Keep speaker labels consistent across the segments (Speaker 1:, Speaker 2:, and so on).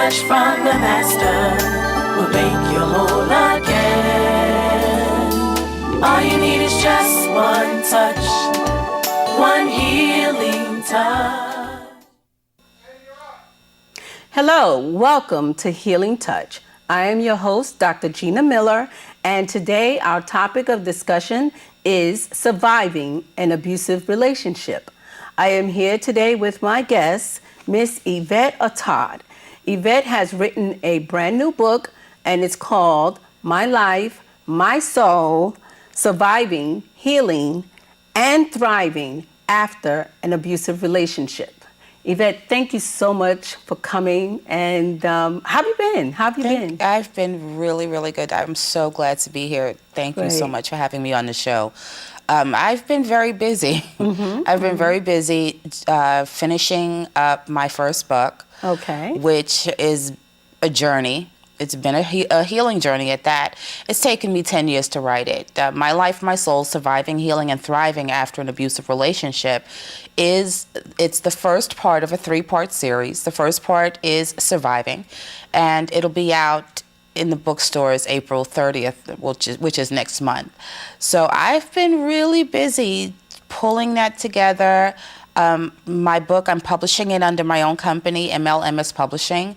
Speaker 1: touch from the Master will make you whole again. All you need is just one touch, one healing touch.
Speaker 2: Hello, welcome to Healing Touch. I am your host, Dr. Gina Miller, and today our topic of discussion is surviving an abusive relationship. I am here today with my guest, Miss Ivette Attaud. Yvette has written a brand new book, and it's called My Life, My Soul, Surviving, Healing, and Thriving After an Abusive Relationship. Yvette, thank you so much for coming, and how have you been?
Speaker 3: I've been really, really good. I'm so glad to be here. Thank you so much for having me on the show. I've been very busy. I've been very busy finishing up my first book, which is a journey. It's been a healing journey at that. It's taken me 10 years to write it. My Life, My Soul, Surviving, Healing, and Thriving After an Abusive Relationship it's the first part of a 3-part series. The first part is Surviving, and it'll be out in the bookstores April 30th, which is next month. So I've been really busy pulling that together. My book, I'm publishing it under my own company, MLMS Publishing.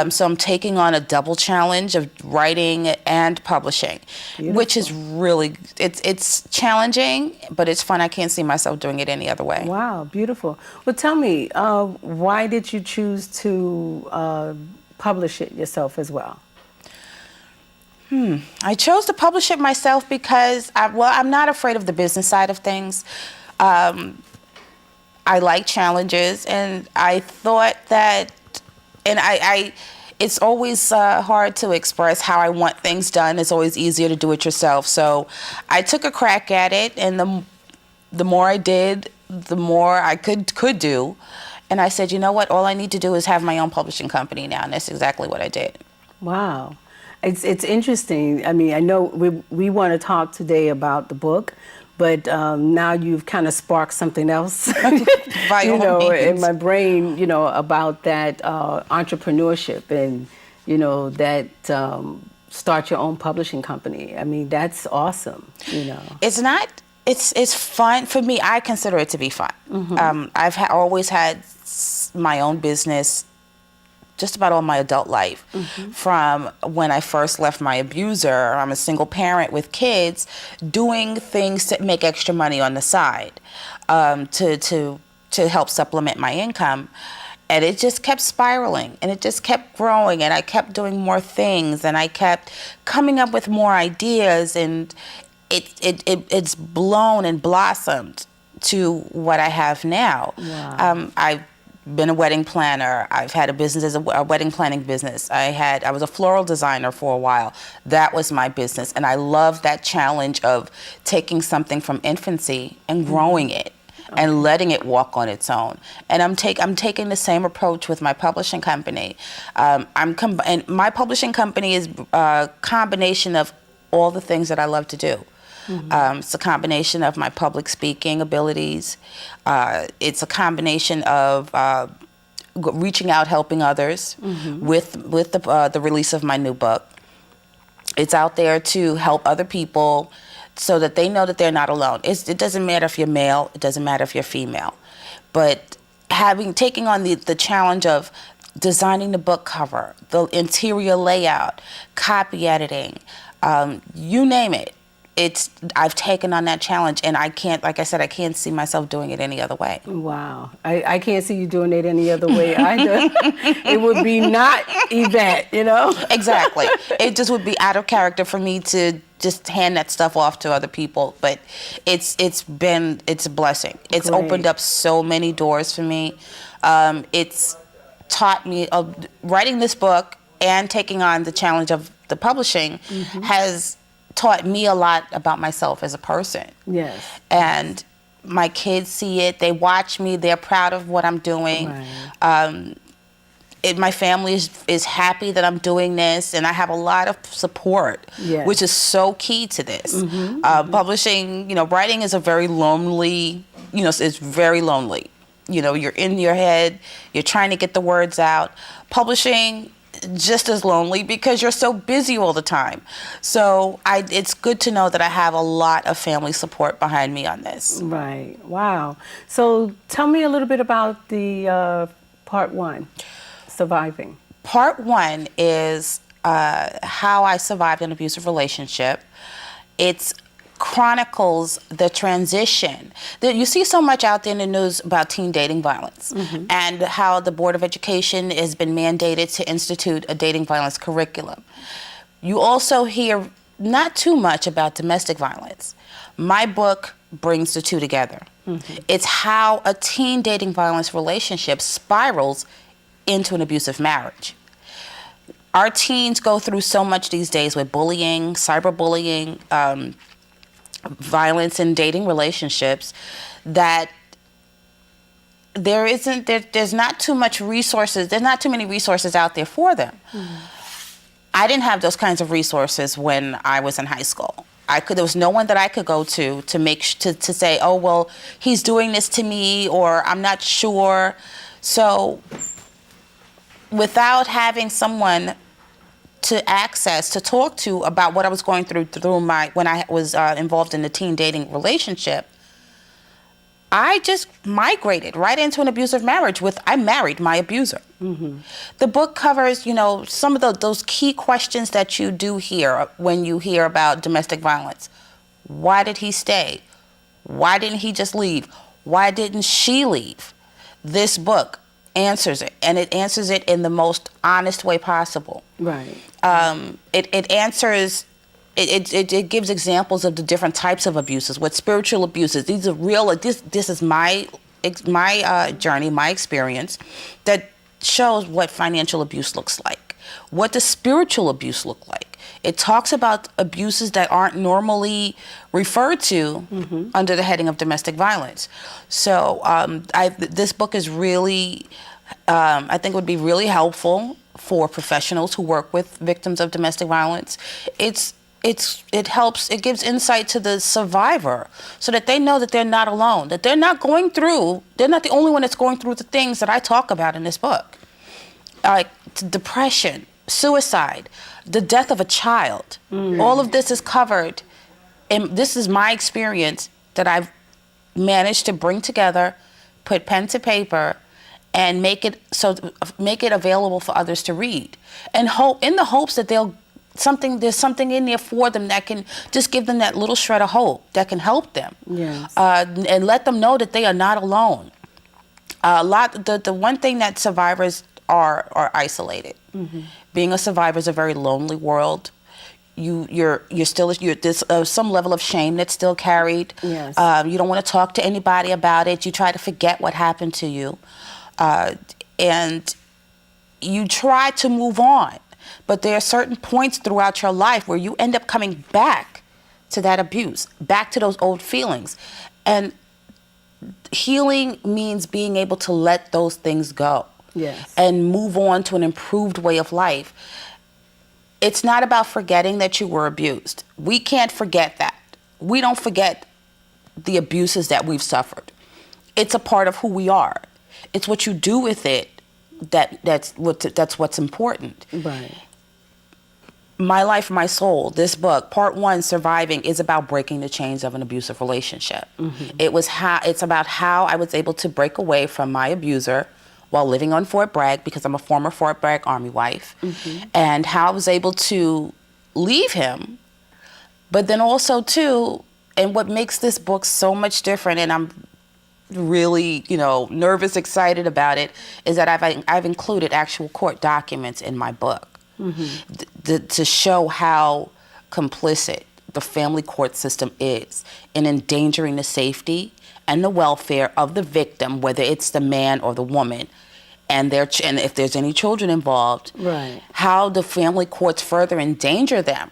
Speaker 3: So I'm taking on a double challenge of writing and publishing, which is really, it's challenging, but it's fun. I can't see myself doing it any other way.
Speaker 2: Wow, beautiful. Well, tell me, why did you choose to publish it yourself as well?
Speaker 3: I chose to publish it myself because, I'm not afraid of the business side of things. I like challenges, and I thought that, and it's always hard to express how I want things done. It's always easier to do it yourself. So I took a crack at it, and the more I did, the more I could do. And I said, you know what, all I need to do is have my own publishing company now, and that's exactly what I did. Wow.
Speaker 2: It's interesting. I mean, I know we want to talk today about the book, but now you've kind of sparked something else, in my brain, about that entrepreneurship and, that start your own publishing company. I mean, that's awesome,
Speaker 3: It's fun. For me, I consider it to be fun. I've always had my own business just about all my adult life. From when I first left my abuser, I'm a single parent with kids, doing things to make extra money on the side, to help supplement my income. And it just kept spiraling, and it just kept growing, and I kept doing more things, and I kept coming up with more ideas, and it's blown and blossomed to what I have now.
Speaker 2: Wow.
Speaker 3: I've been a wedding planner. I've had a business as a wedding planning business. I was a floral designer for a while. That was my business, and I love that challenge of taking something from infancy and growing it and letting it walk on its own. And I'm taking the same approach with my publishing company. And my publishing company is a combination of all the things that I love to do. It's a combination of my public speaking abilities. It's a combination of reaching out, helping others with the release of my new book. It's out there to help other people so that they know that they're not alone. It doesn't matter if you're male, it doesn't matter if you're female, but taking on the challenge of designing the book cover, the interior layout, copy editing, you name it. I've taken on that challenge, and I can't, like I said, I can't see myself doing it any other way.
Speaker 2: Wow. I can't see you doing it any other way either. It would be not Yvette,
Speaker 3: Exactly. It just would be out of character for me to just hand that stuff off to other people, but it's a blessing. It's opened up so many doors for me. It's taught me, writing this book and taking on the challenge of the publishing has taught me a lot about myself as a person.
Speaker 2: Yes.
Speaker 3: And my kids see it, they watch me, they're proud of what I'm doing.
Speaker 2: Right.
Speaker 3: My family is happy that I'm doing this, and I have a lot of support, which is so key to this. Publishing, writing is a very lonely, it's very lonely. You're in your head, you're trying to get the words out. Publishing, just as lonely because you're so busy all the time. So it's good to know that I have a lot of family support behind me on this.
Speaker 2: Right. Wow. So tell me a little bit about the part one, surviving.
Speaker 3: Part one is how I survived an abusive relationship. It's chronicles the transition. You see so much out there in the news about teen dating violence and how the Board of Education has been mandated to institute a dating violence curriculum. You also hear not too much about domestic violence. My book brings the two together. It's how a teen dating violence relationship spirals into an abusive marriage. Our teens go through so much these days with bullying, cyberbullying, violence in dating relationships, that there's not too much resources. There's not too many resources out there for them. I didn't have those kinds of resources when I was in high school. There was no one that I could go to say, oh, well, he's doing this to me, or I'm not sure. So without having someone to talk to about what I was going through when I was involved in a teen dating relationship, I just migrated right into an abusive marriage I married my abuser. The book covers, some of those key questions that you do hear when you hear about domestic violence. Why did he stay? Why didn't he just leave? Why didn't she leave? This book answers it, and it answers it in the most honest way possible.
Speaker 2: Right.
Speaker 3: It answers. It gives examples of the different types of abuses, what spiritual abuses. These are real. This is my journey, my experience, that shows what financial abuse looks like, what does spiritual abuse look like. It talks about abuses that aren't normally referred to under the heading of domestic violence. So this book is really, I think it would be really helpful for professionals who work with victims of domestic violence. It helps, it gives insight to the survivor so that they know that they're not alone, that they're not the only one that's going through the things that I talk about in this book. Like depression, suicide, the death of a child. All of this is covered, and this is my experience that I've managed to bring together, put pen to paper, and make it available for others to read, and in the hopes that there's something in there for them that can just give them that little shred of hope that can help them.
Speaker 2: Yes.
Speaker 3: And let them know that they are not alone. The one thing that survivors are isolated. Being a survivor is a very lonely world. There's some level of shame that's still carried.
Speaker 2: Yes.
Speaker 3: You don't want to talk to anybody about it. You try to forget what happened to you, and you try to move on. But there are certain points throughout your life where you end up coming back to that abuse, back to those old feelings. And healing means being able to let those things go.
Speaker 2: Yes.
Speaker 3: And move on to an improved way of life. It's not about forgetting that you were abused. We can't forget that. We don't forget the abuses that we've suffered. It's a part of who we are. It's what you do with it that's what's important.
Speaker 2: Right.
Speaker 3: My Life, My Soul, this book, part one, Surviving, is about breaking the chains of an abusive relationship. It's about how I was able to break away from my abuser while living on Fort Bragg, because I'm a former Fort Bragg Army wife, and how I was able to leave him, but then also too, and what makes this book so much different, and I'm really, nervous, excited about it, is that I've included actual court documents in my book to show how complicit the family court system is in endangering the safety and the welfare of the victim, whether it's the man or the woman, and if there's any children involved.
Speaker 2: Right.
Speaker 3: How the family courts further endanger them.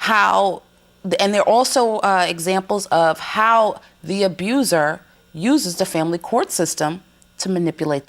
Speaker 3: And there are also examples of how the abuser uses the family court system to manipulate